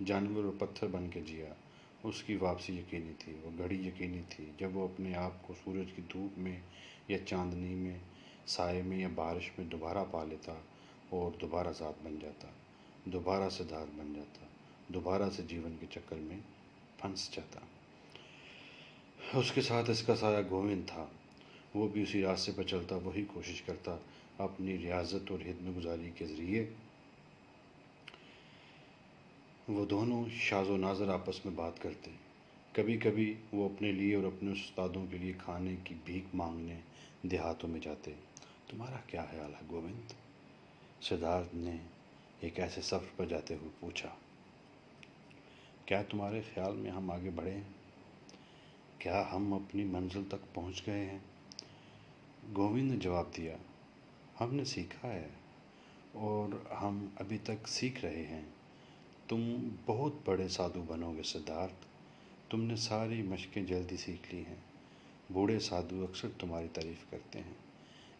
جانور اور پتھر بن کے جیا۔ اس کی واپسی یقینی تھی، وہ گھڑی یقینی تھی جب وہ اپنے آپ کو سورج کی دھوپ میں یا چاندنی میں، سائے میں یا بارش میں دوبارہ پا لیتا اور دوبارہ ذات بن جاتا، دوبارہ سدھارتھ بن جاتا، دوبارہ سے جیون کے چکر میں پھنس جاتا۔ اس کے ساتھ اس کا سایہ گووند تھا، وہ بھی اسی راستے پر چلتا، وہی کوشش کرتا، اپنی ریاضت اور خدمت گزاری کے ذریعے۔ وہ دونوں شاذ و نادر آپس میں بات کرتے۔ کبھی کبھی وہ اپنے لیے اور اپنے استادوں کے لیے کھانے کی بھیک مانگنے دیہاتوں میں جاتے۔ تمہارا کیا خیال ہے گووند؟ سدھارتھ نے ایک ایسے سفر پر جاتے ہوئے پوچھا۔ کیا تمہارے خیال میں ہم آگے بڑھے ہیں؟ کیا ہم اپنی منزل تک پہنچ گئے ہیں؟ گووند نے جواب دیا، ہم نے سیکھا ہے اور ہم ابھی تک سیکھ رہے ہیں۔ تم بہت بڑے سادھو بنو گے سدھارتھ، تم نے ساری مشقیں جلدی سیکھ لی ہیں۔ بوڑھے سادھو اکثر تمہاری تعریف کرتے ہیں،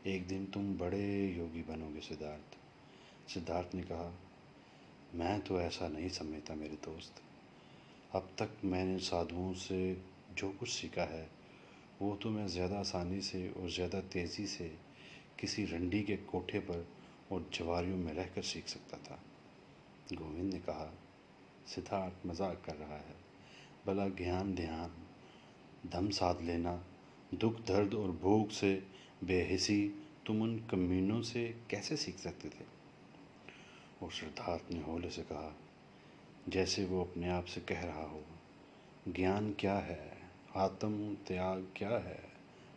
ایک دن تم بڑے یوگی بنو گے سدھارتھ۔ سدھارتھ نے کہا، میں تو ایسا نہیں سمجھتا میرے دوست۔ اب تک میں نے سادھوؤں سے جو کچھ سیکھا ہے وہ تو میں زیادہ آسانی سے اور زیادہ تیزی سے کسی رنڈی کے کوٹھے پر اور جواریوں میں رہ کر سیکھ سکتا تھا۔ گووند نے کہا، سدھارتھ مذاق کر رہا ہے، بھلا گیان دھیان، دم ساتھ لینا، دکھ درد اور بھوک سے بے حسی تم ان کمینوں سے کیسے سیکھ سکتے تھے؟ اور سدھارتھ نے ہولے سے کہا، جیسے وہ اپنے آپ سے کہہ رہا ہو، گیان کیا ہے، آتم تیاگ کیا ہے،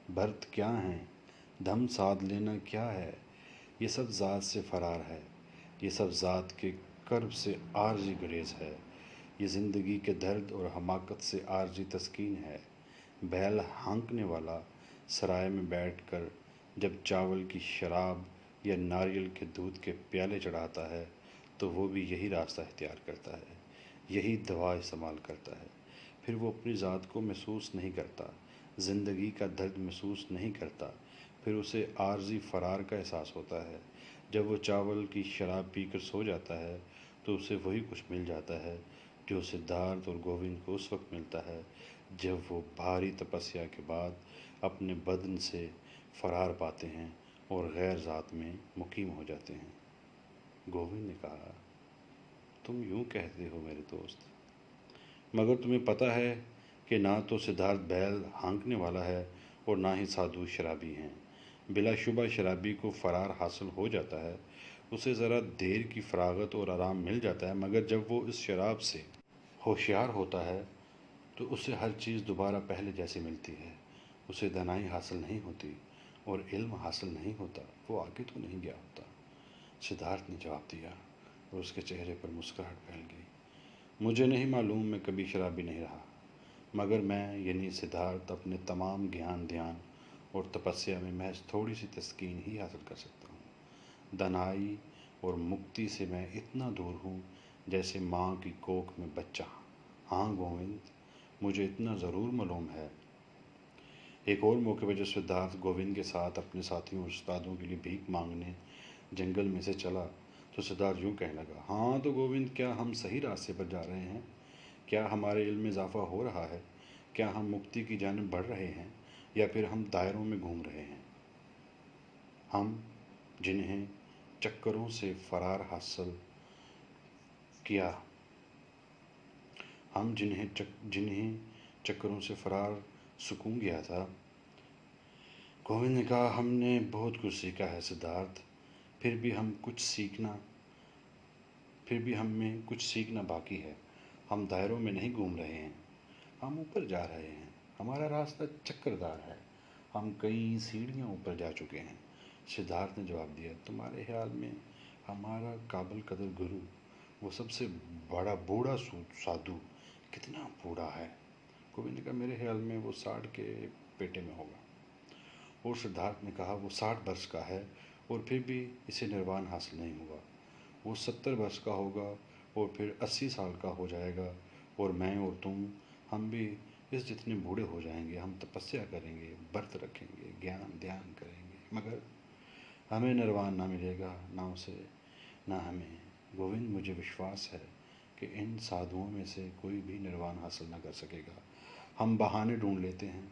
بھرت کیا ہیں، دم ساتھ لینا کیا ہے، یہ سب ذات سے فرار ہے، یہ سب ذات کے کرب سے عارضی گریز ہے، یہ زندگی کے درد اور حماقت سے عارضی تسکین ہے۔ بیل ہانکنے والا سرائے میں بیٹھ کر جب چاول کی شراب یا ناریل کے دودھ کے پیالے چڑھاتا ہے تو وہ بھی یہی راستہ اختیار کرتا ہے، یہی دوا استعمال کرتا ہے۔ پھر وہ اپنی ذات کو محسوس نہیں کرتا، زندگی کا درد محسوس نہیں کرتا، پھر اسے عارضی فرار کا احساس ہوتا ہے۔ جب وہ چاول کی شراب پی کر سو جاتا ہے تو اسے وہی کچھ مل جاتا ہے جو سدھارتھ اور گووند کو اس وقت ملتا ہے جب وہ بھاری تپسیا کے بعد اپنے بدن سے فرار پاتے ہیں اور غیر ذات میں مقیم ہو جاتے ہیں۔ گووند نے کہا، تم یوں کہتے ہو میرے دوست، مگر تمہیں پتہ ہے کہ نہ تو سدھارتھ بیل ہانکنے والا ہے اور نہ ہی سادھو شرابی ہیں۔ بلا شبہ شرابی کو فرار حاصل ہو جاتا ہے، اسے ذرا دیر کی فراغت اور آرام مل جاتا ہے، مگر جب وہ اس شراب سے ہوشیار ہوتا ہے تو اسے ہر چیز دوبارہ پہلے جیسی ملتی ہے، اسے دانائی حاصل نہیں ہوتی اور علم حاصل نہیں ہوتا، وہ آگے تو نہیں گیا ہوتا۔ سدھارتھ نے جواب دیا اور اس کے چہرے پر مسکراہٹ پھیل گئی، مجھے نہیں معلوم، میں کبھی شرابی نہیں رہا، مگر میں یعنی سدھارتھ اپنے تمام گیان دھیان اور تپسیا میں محض تھوڑی سی تسکین ہی حاصل کر سکتا ہوں۔ دانائی اور مکتی سے میں اتنا دور ہوں جیسے ماں کی کوکھ میں بچہ۔ ہاں گووند، مجھے اتنا ضرور معلوم ہے۔ ایک اور موقع پر جب سدھارتھ گووند کے ساتھ اپنے ساتھیوں اور استادوں کے لیے بھیک مانگنے جنگل میں سے چلا تو سدھارتھ یوں کہنے لگا، ہاں تو گووند، کیا ہم صحیح راستے پر جا رہے ہیں؟ کیا ہمارے علم میں اضافہ ہو رہا ہے؟ کیا ہم مکتی کی جانب بڑھ رہے ہیں یا پھر ہم دائروں میں گھوم رہے ہیں؟ ہم جنہیں چکروں سے فرار حاصل کیا، ہم جنہیں چکروں سے فرار سکون گیا تھا۔ گووند نے کہا، ہم نے بہت کچھ سیکھا ہے سدھارتھ، پھر بھی ہم میں کچھ سیکھنا باقی ہے۔ ہم دائروں میں نہیں گھوم رہے ہیں، ہم اوپر جا رہے ہیں، ہمارا راستہ چکردار ہے، ہم کئی سیڑھیاں اوپر جا چکے ہیں۔ سدھارتھ نے جواب دیا، تمہارے خیال میں ہمارا قابل قدر گرو، وہ سب سے بڑا بوڑھا سادھو کتنا بوڑھا ہے؟ گووند نے کہا، میرے خیال میں وہ 60 کے پیٹے میں ہوگا۔ اور سدھارتھ نے کہا، وہ 60 برس کا ہے اور پھر بھی اسے نروان حاصل نہیں ہوا۔ وہ 70 برس کا ہوگا اور پھر 80 سال کا ہو جائے گا، اور میں اور تم، ہم بھی اس جتنے بوڑھے ہو جائیں گے۔ ہم تپسیا کریں گے، برت رکھیں گے، گیان دھیان کریں گے، مگر ہمیں نروان نہ ملے گا، نہ اسے نہ ہمیں۔ گووند، مجھے وشواس ہے کہ کہ ان سادھوؤں میں سے کوئی بھی نروان حاصل نہ کر سکے گا۔ ہم بہانے ڈھونڈ لیتے ہیں،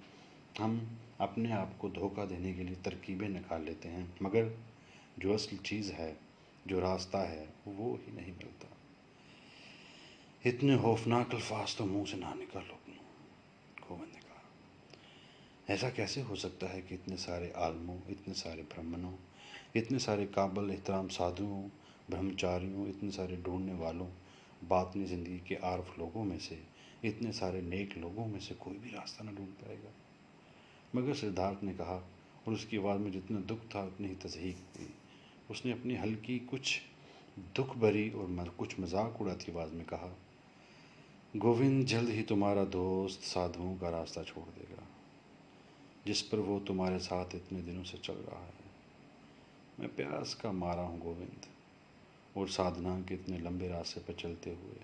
ہم اپنے آپ کو دھوکہ دینے کے لیے ترکیبیں نکال لیتے ہیں، مگر جو اصل چیز ہے، جو راستہ ہے، وہ ہی نہیں ملتا۔ اتنے خوفناک الفاظ تو منہ سے نہ نکالو، گووند نے کہا۔ ایسا کیسے ہو سکتا ہے کہ اتنے سارے عالموں، اتنے سارے برہمنوں، اتنے سارے قابل احترام سادھوؤں، برہمچاریوں، اتنے سارے ڈھونڈنے والوں، باطنی زندگی کے عارف لوگوں میں سے، اتنے سارے نیک لوگوں میں سے کوئی بھی راستہ نہ ڈھونڈ پائے گا؟ مگر سدھارتھ نے کہا، اور اس کی آواز میں جتنا دکھ تھا اتنی ہی تصدیق ہوئی۔ اس نے اپنی ہلکی، کچھ دکھ بھری اور کچھ مذاق اڑاتی آواز میں کہا، گووند جلد ہی تمہارا دوست سادھوؤں کا راستہ چھوڑ دے گا، جس پر وہ تمہارے ساتھ اتنے دنوں سے چل رہا ہے۔ میں پیاس کا مارا ہوں گووند، اور سادھنا کے اتنے لمبے راستے پر چلتے ہوئے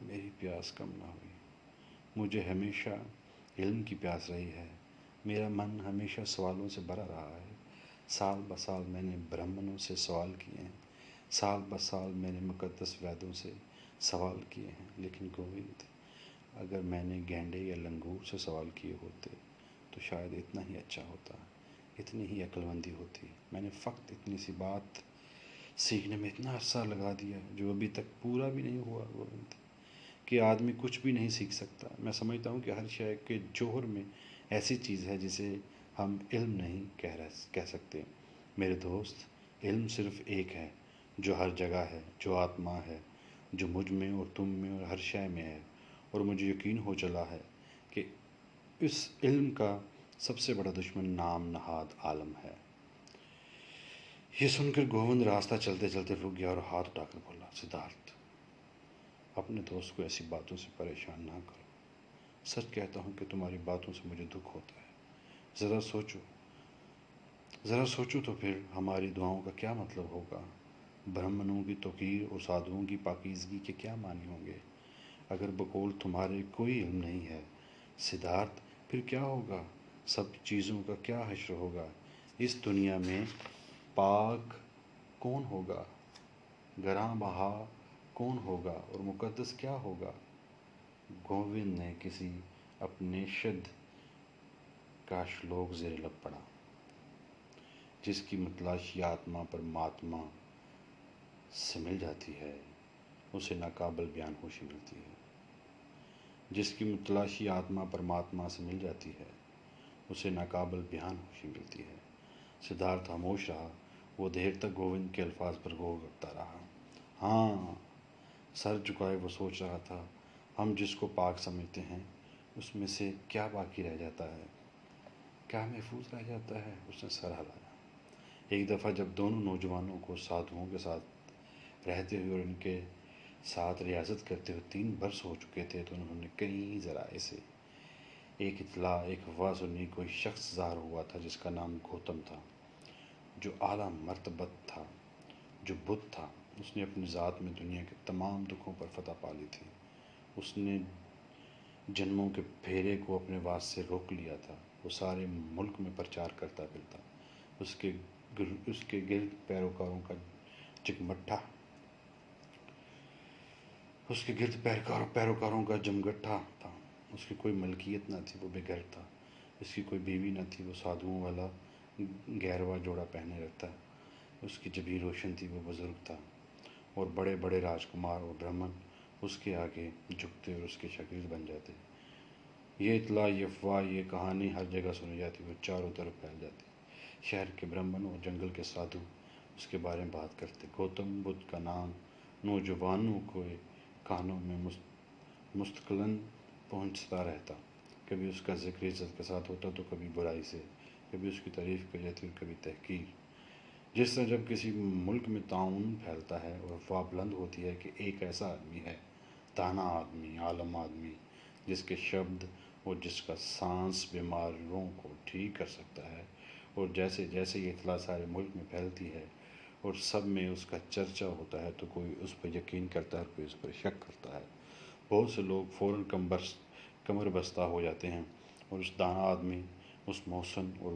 میری پیاس کم نہ ہوئی۔ مجھے ہمیشہ علم کی پیاس رہی ہے، میرا من ہمیشہ سوالوں سے بھرا رہا ہے۔ سال بہ سال میں نے برہمنوں سے سوال کیے ہیں، سال بہ سال میں نے مقدس ویدوں سے سوال کیے ہیں، لیکن گووند، اگر میں نے گینڈے یا لنگور سے سوال کیے ہوتے تو شاید اتنا ہی اچھا ہوتا، اتنی ہی عقل مندی ہوتی۔ میں نے فقط اتنی سی بات سیکھنے میں اتنا عرصہ لگا دیا جو ابھی تک پورا بھی نہیں ہوا گووند، کہ آدمی کچھ بھی نہیں سیکھ سکتا۔ میں سمجھتا ہوں کہ ہر شے کے جوہر میں ایسی چیز ہے جسے ہم علم نہیں کہہ سکتے۔ میرے دوست، علم صرف ایک ہے جو ہر جگہ ہے، جو آتما ہے، جو مجھ میں اور تم میں اور ہر شے میں ہے، اور مجھے یقین ہو چلا ہے کہ اس علم کا سب سے بڑا دشمن نام نہاد عالم ہے۔ یہ سن کر گووند راستہ چلتے چلتے رک گیا اور ہاتھ اٹھا کر بولا، سدھارتھ، اپنے دوست کو ایسی باتوں سے پریشان نہ کرو۔ سچ کہتا ہوں کہ تمہاری باتوں سے مجھے دکھ ہوتا ہے۔ ذرا سوچو تو پھر ہماری دعاؤں کا کیا مطلب ہوگا؟ برہمنوں کی توقیر اور سادھوؤں کی پاکیزگی کے کیا معنی ہوں گے؟ اگر بقول تمہارے کوئی علم نہیں ہے سدھارتھ، پھر کیا ہوگا؟ سب چیزوں کا کیا حشر ہوگا؟ اس دنیا میں پاک کون ہوگا؟ گراں بہا کون ہوگا؟ اور مقدس کیا ہوگا؟ گووند نے کسی اپنشد کا شلوک زیر لب پڑھا، جس کی متلاشی آتما پرماتما سے مل جاتی ہے، اسے ناقابل بیان خوشی ملتی ہے۔ جس کی متلاشی آتما پرماتما سے مل جاتی ہے، اسے ناقابل بیان خوشی ملتی ہے۔ سدھارتھ خاموش رہا، وہ دیر تک گووند کے الفاظ پر غور کرتا رہا۔ ہاں، سر جھکائے وہ سوچ رہا تھا، ہم جس کو پاک سمجھتے ہیں اس میں سے کیا باقی رہ جاتا ہے؟ کیا محفوظ رہ جاتا ہے؟ اس نے سر ہلایا۔ ایک دفعہ جب دونوں نوجوانوں کو سادھوؤں کے ساتھ رہتے ہوئے اور ان کے ساتھ ریاضت کرتے ہوئے 3 برس ہو چکے تھے تو انہوں نے کئی ذرائع سے ایک اطلاع، ایک افواہ سنی۔ کوئی شخص ظاہر ہوا تھا جس کا نام گوتم تھا، جو اعلیٰ مرتبت تھا، جو بدھ تھا۔ اس نے اپنی ذات میں دنیا کے تمام دکھوں پر فتح پا لی تھی۔ اس نے جنموں کے پھیرے کو اپنے واس سے روک لیا تھا۔ وہ سارے ملک میں پرچار کرتا پھرتا۔ اس کے گرد پیروکاروں کا جمگٹھا تھا۔ اس کی کوئی ملکیت نہ تھی، وہ بے گھر تھا۔ اس کی کوئی بیوی نہ تھی، وہ سادھوؤں والا گہروا جوڑا پہنے رکھتا۔ اس کی جبیں روشن تھی، وہ بزرگ تھا، اور بڑے بڑے راجکمار اور برہمن اس کے آگے جھکتے اور اس کے شاگرد بن جاتے۔ یہ اطلاع، یہ افواہ، یہ کہانی ہر جگہ سنی جاتی، وہ چاروں طرف پھیل جاتی۔ شہر کے برہمن اور جنگل کے سادھو اس کے بارے میں بات کرتے۔ گوتم بدھ کا نام نوجوانوں کے کانوں میں مستقلاً پہنچتا رہتا۔ کبھی اس کا ذکر عزت کے ساتھ ہوتا تو کبھی برائی سے، کبھی اس کی تعریف کی جاتی اور کبھی تحقیر۔ جس طرح جب کسی ملک میں طاعون پھیلتا ہے اور افواہ بلند ہوتی ہے کہ ایک ایسا آدمی ہے، دانا آدمی، عالم آدمی، جس کے شبد اور جس کا سانس بیماروں کو ٹھیک کر سکتا ہے، اور جیسے جیسے یہ اطلاع سارے ملک میں پھیلتی ہے اور سب میں اس کا چرچا ہوتا ہے تو کوئی اس پر یقین کرتا ہے اور کوئی اس پر شک کرتا ہے۔ بہت سے لوگ فوراً کمر بستہ ہو جاتے ہیں اور اس دانا آدمی، اس محسن اور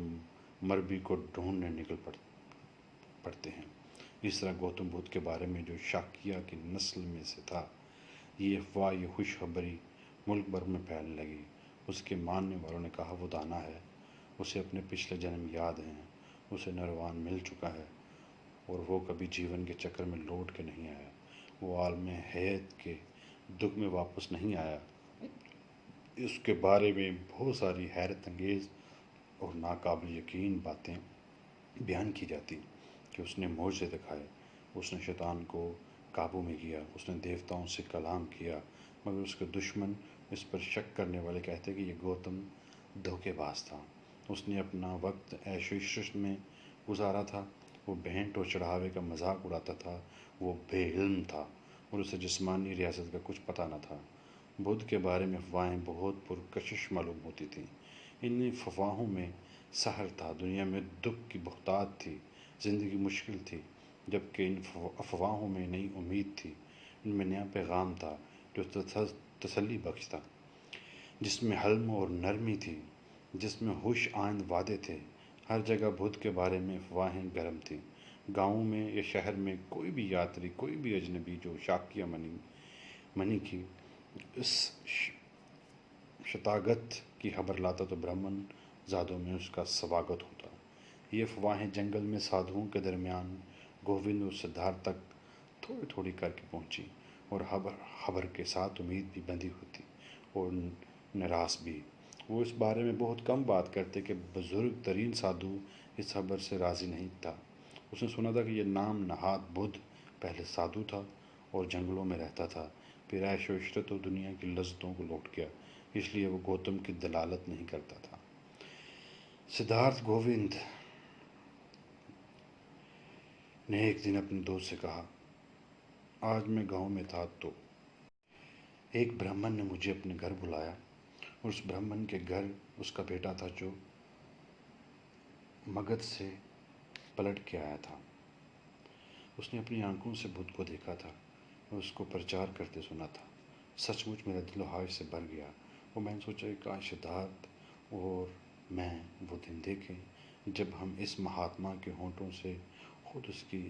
مربی کو ڈھونڈنے نکل پڑتے ہیں۔ اس طرح گوتم بدھ کے بارے میں جو شاکیہ کی نسل میں سے تھا، یہ افواہ، یہ خوشخبری ملک بھر میں پھیلنے لگی۔ اس کے ماننے والوں نے کہا وہ دانا ہے، اسے اپنے پچھلے جنم یاد ہیں، اسے نروان مل چکا ہے اور وہ کبھی جیون کے چکر میں لوٹ کے نہیں آیا، وہ عالم حیات کے دکھ میں واپس نہیں آیا۔ اس کے بارے میں بہت ساری حیرت انگیز اور ناقابل یقین باتیں بیان کی جاتی کہ اس نے معجزے دکھائے، اس نے شیطان کو قابو میں کیا، اس نے دیوتاؤں سے کلام کیا، مگر اس کے دشمن، اس پر شک کرنے والے کہتے کہ یہ گوتم دھوکے باز تھا، اس نے اپنا وقت عیش و عشرت میں گزارا تھا، وہ بھینٹ اور چڑھاوے کا مذاق اڑاتا تھا، وہ بے علم تھا اور اسے جسمانی ریاست کا کچھ پتہ نہ تھا۔ بدھ کے بارے میں افواہیں بہت پرکشش معلوم ہوتی تھیں۔ ان افواہوں میں سحر تھا، دنیا میں دکھ کی بہتات تھی، زندگی مشکل تھی، جبکہ ان افواہوں میں نئی امید تھی، ان میں نیا پیغام تھا جو تسلی بخش تھا، جس میں حلم اور نرمی تھی، جس میں ہوش آئند وعدے تھے۔ ہر جگہ بدھ کے بارے میں افواہیں گرم تھیں۔ گاؤں میں یا شہر میں کوئی بھی یاتری، کوئی بھی اجنبی جو شاکیہ منی کی اس شتاگت کی خبر لاتا تو برہمن زادوں میں اس کا سواگت ہوتا۔ یہ افواہیں جنگل میں سادھوؤں کے درمیان گووند اور سدھارتھ تک تھوڑی تھوڑی کر کے پہنچی، اور خبر کے ساتھ امید بھی بندھی ہوتی اور نراس بھی۔ وہ اس بارے میں بہت کم بات کرتے کہ بزرگ ترین سادھو اس خبر سے راضی نہیں تھا۔ اس نے سنا تھا کہ یہ نام نہاد بدھ پہلے سادھو تھا اور جنگلوں میں رہتا تھا، پھر عیش و عشرت اور دنیا کی لذتوں کو لوٹ گیا، اس لیے وہ گوتم کی دلالت نہیں کرتا تھا۔ سدھارتھ گووند نے ایک دن اپنے دوست سے کہا، آج میں گاؤں میں تھا تو ایک برہمن نے مجھے اپنے گھر بلایا، اور اس برہمن کے گھر اس کا بیٹا تھا جو مگدھ سے پلٹ کے آیا تھا۔ اس نے اپنی آنکھوں سے بدھ کو دیکھا تھا اور اس کو پرچار کرتے سنا تھا۔ سچ مچ میرا دل و خواہش سے بھر گیا، اور میں نے سوچا کہ کاش سدھارتھ اور میں وہ دن دیکھیں جب ہم اس مہاتما کے ہونٹوں سے خود اس کی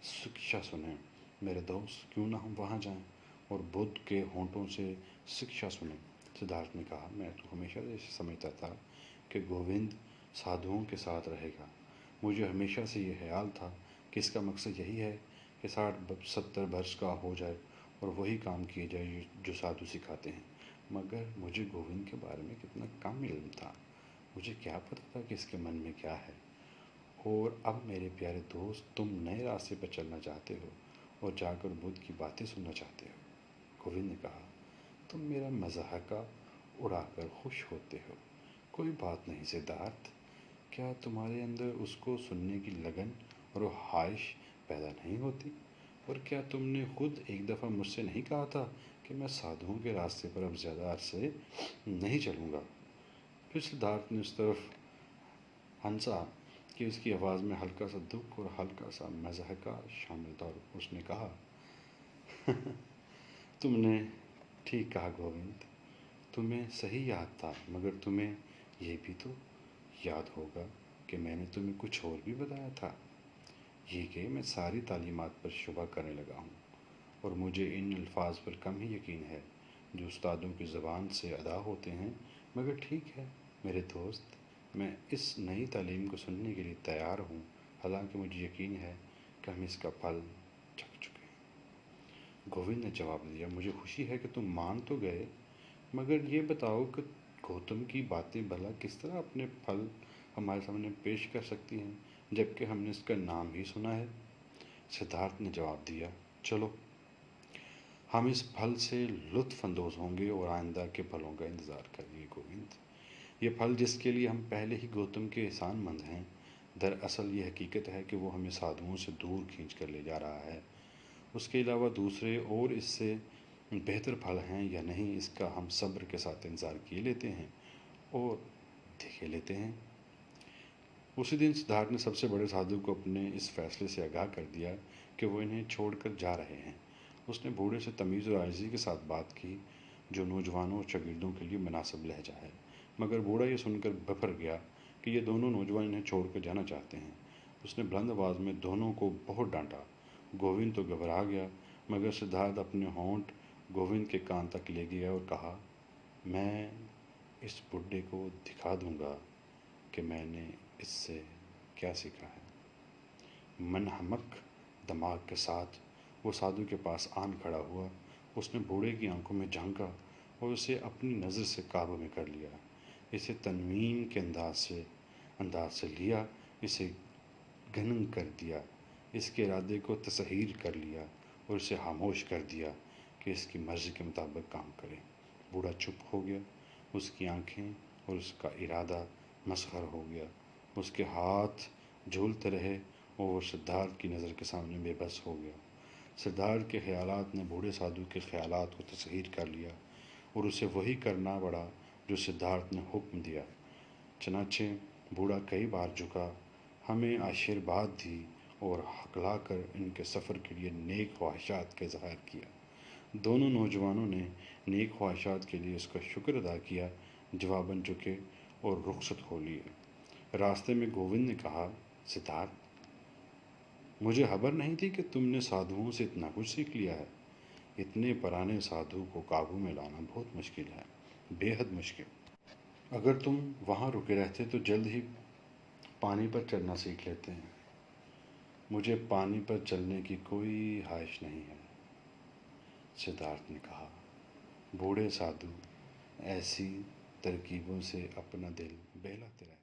شکشا سنیں۔ میرے دوست، کیوں نہ ہم وہاں جائیں اور بدھ کے ہونٹوں سے شکشا سنیں؟ سدھارتھ نے کہا، میں تو ہمیشہ سے سمجھتا تھا کہ گووند سادھوؤں کے ساتھ رہے گا۔ مجھے ہمیشہ سے یہ خیال تھا کہ اس کا مقصد یہی ہے کہ 60-70 برس کا ہو جائے اور وہی کام کیے جائے جو سادھو سکھاتے ہیں، مگر مجھے گووند کے بارے میں کتنا کم علم تھا۔ مجھے کیا پتہ تھا کہ اس کے من میں کیا ہے؟ اور اب میرے پیارے دوست، تم نئے راستے پر چلنا چاہتے ہو اور جا کر بدھ کی باتیں سننا چاہتے ہو۔ گووند نے کہا، تم میرا مضحکہ اڑا کر خوش ہوتے ہو۔ کوئی بات نہیں سدھارتھ، کیا تمہارے اندر اس کو سننے کی لگن اور خواہش پیدا نہیں ہوتی؟ اور کیا تم نے خود ایک دفعہ مجھ سے نہیں کہا تھا کہ میں سادھوؤں کے راستے پر اب زیادہ عرصے نہیں چلوں گا؟ پھر سدھارتھ نے اس طرف ہنسا کہ اس کی آواز میں ہلکا سا دکھ اور ہلکا سا مضحکہ شامل تھا، اور اس نے کہا، تم نے ٹھیک کہا گووند، تمہیں صحیح یاد تھا، مگر تمہیں یہ بھی تو یاد ہوگا کہ میں نے تمہیں کچھ اور بھی بتایا تھا، یہ کہ میں ساری تعلیمات پر شبہ کرنے لگا ہوں، اور مجھے ان الفاظ پر کم ہی یقین ہے جو استادوں کی زبان سے ادا ہوتے ہیں۔ مگر ٹھیک ہے میرے دوست، میں اس نئی تعلیم کو سننے کے لیے تیار ہوں، حالانکہ مجھے یقین ہے کہ ہم اس کا پھل چکھ چکے ہیں۔ گووند نے جواب دیا، مجھے خوشی ہے کہ تم مان تو گئے، مگر یہ بتاؤ کہ گوتم کی باتیں بھلا کس طرح اپنے پھل ہمارے سامنے پیش کر سکتی ہیں جبکہ ہم نے اس کا نام ہی سنا ہے؟ سدھارتھ نے جواب دیا، چلو ہم اس پھل سے لطف اندوز ہوں گے اور آئندہ کے پھلوں کا انتظار کریں گے۔ گووند، یہ پھل جس کے لیے ہم پہلے ہی گوتم کے احسان مند ہیں، دراصل یہ حقیقت ہے کہ وہ ہمیں سادھوؤں سے دور کھینچ کر لے جا رہا ہے۔ اس کے علاوہ دوسرے اور اس سے بہتر پھل ہیں یا نہیں، اس کا ہم صبر کے ساتھ انتظار کیے لیتے ہیں اور دیکھے لیتے ہیں۔ اسی دن سدھارتھ نے سب سے بڑے سادھو کو اپنے اس فیصلے سے آگاہ کر دیا کہ وہ انہیں چھوڑ کر جا رہے ہیں۔ اس نے بوڑھے سے تمیز اور عاجزی کے ساتھ بات کی، جو نوجوانوں اور شاگردوں کے لیے مناسب لہجہ ہے، مگر بوڑھا یہ سن کر بھپر گیا کہ یہ دونوں نوجوان انہیں چھوڑ کر جانا چاہتے ہیں۔ اس نے بلند آواز میں دونوں کو بہت ڈانٹا۔ گووند تو گھبرا گیا، مگر سدھارتھ اپنے ہونٹ گووند کے کان تک لے گیا اور کہا، میں اس بڈھے کو دکھا دوں گا کہ میں نے اس سے کیا سیکھا ہے۔ منہمک دماغ کے ساتھ وہ سادھو کے پاس آن کھڑا ہوا۔ اس نے بوڑھے کی آنکھوں میں جھانکا اور اسے اپنی نظر سے قابو میں کر لیا۔ اسے تنوین کے انداز سے لیا، اسے گھنگ کر دیا، اس کے ارادے کو تسخیر کر لیا اور اسے خاموش کر دیا کہ اس کی مرضی کے مطابق کام کرے۔ بوڑھا چپ ہو گیا، اس کی آنکھیں اور اس کا ارادہ مسخر ہو گیا۔ اس کے ہاتھ جھولتے رہے اور وہ سدھارتھ کی نظر کے سامنے بے بس ہو گیا۔ سدھارتھ کے خیالات نے بوڑھے سادھو کے خیالات کو تسخیر کر لیا اور اسے وہی کرنا پڑا جو سدھارتھ نے حکم دیا۔ چنانچہ بوڑھا کئی بار جھکا، ہمیں آشیرواد دی اور ہکلا کر ان کے سفر کے لیے نیک خواہشات کا اظہار کیا۔ دونوں نوجوانوں نے نیک خواہشات کے لیے اس کا شکر ادا کیا، جواباً جھکے اور رخصت ہو لیے۔ راستے میں گووند نے کہا، سدھارتھ، مجھے خبر نہیں تھی کہ تم نے سادھوؤں سے اتنا کچھ سیکھ لیا ہے۔ اتنے پرانے سادھو کو قابو میں لانا بہت مشکل ہے، بے حد مشکل۔ اگر تم وہاں رکے رہتے تو جلد ہی پانی پر چلنا سیکھ لیتے ہیں۔ مجھے پانی پر چلنے کی کوئی خواہش نہیں ہے، سدھارتھ نے کہا۔ بوڑھے سادھو ایسی ترکیبوں سے اپنا دل بہلاتے رہے۔